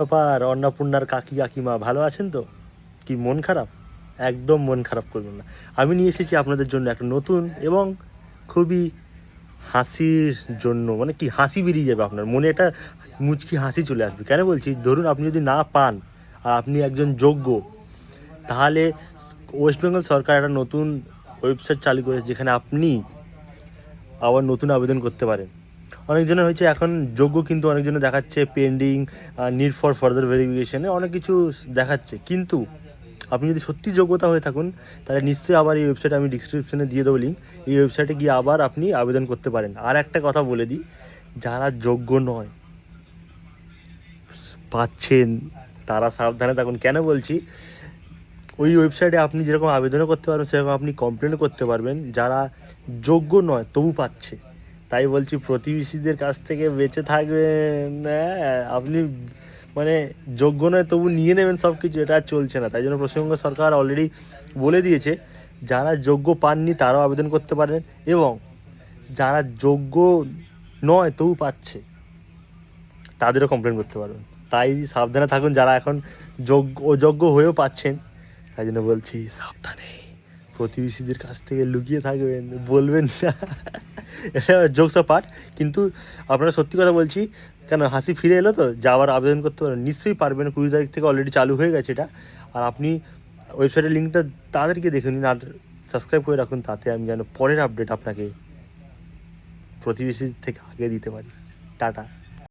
ব্যাপার অন্নপূর্ণার কাকিমা ভালো আছেন তো? কি মন খারাপ? একদম মন খারাপ করবেন না। আমি নিয়ে এসেছি আপনাদের জন্য একটা নতুন এবং খুবই হাসির জন্য, মানে কি হাসি বেরিয়ে যাবে আপনার মনে, একটা মুচকি হাসি চলে আসবে। কেন বলছি, ধরুন আপনি যদি না পান আর আপনি একজন যোগ্য, তাহলে ওয়েস্ট বেঙ্গল সরকার একটা নতুন ওয়েবসাইট চালু করেছে যেখানে আপনি আবার নতুন আবেদন করতে পারেন। অনেকজনের হয়েছে এখন যোগ্য, কিন্তু অনেকজনের দেখাচ্ছে পেন্ডিং, নিড ফর ফার্দার ভেরিফিকেশনে অনেক কিছু দেখাচ্ছে। কিন্তু আপনি যদি সত্যি যোগ্যতা হয়ে থাকুন, তাহলে নিশ্চয়ই আবার এই ওয়েবসাইট আমি ডিসক্রিপশনে দিয়ে দেবো লিঙ্ক, এই ওয়েবসাইটে গিয়ে আবার আপনি আবেদন করতে পারেন। আর একটা কথা বলে দিই, যারা যোগ্য নয় পাচ্ছেন, তারা সাবধানে থাকুন। কেন বলছি, ওই ওয়েবসাইটে আপনি যেরকম আবেদনও করতে পারবেন, সেরকম আপনি কমপ্লেনও করতে পারবেন, যারা যোগ্য নয় তবু পাচ্ছে। তাই বলছি, প্রতিবেশীদের কাছ থেকে বেঁচে থাকবেন। হ্যাঁ, আপনি মানে যোগ্য নয় তবু নিয়ে নেবেন সব কিছু, এটা আর চলছে না। তাই জন্য পশ্চিমবঙ্গ সরকার অলরেডি বলে দিয়েছে, যারা যোগ্য পাননি তারাও আবেদন করতে পারেন, এবং যারা যোগ্য নয় তবু পাচ্ছে তাদেরও কমপ্লেন করতে পারবেন। তাই সাবধানে থাকুন, যারা এখন অযোগ্য হয়েও পাচ্ছেন। তাই জন্য বলছি, সাবধানে, প্রতিবেশীদের কাছ থেকে লুকিয়ে থাকবেন, বলবেন না। এটা জোকস পার্ট, কিন্তু আপনারা সত্যি কথা বলছি। কেন হাসি ফিরে এলো তো, যে আবার আবেদন করতে পারেন, নিশ্চয়ই পারবেন। 20 তারিখ থেকে অলরেডি চালু হয়ে গেছে এটা। আর আপনি ওয়েবসাইটের লিঙ্কটা তাদেরকে দেখে নিন আর সাবস্ক্রাইব করে রাখুন, তাতে আমি যেন পরের আপডেট আপনাকে প্রতিবেশীর থেকে আগে দিতে পারি। টাটা।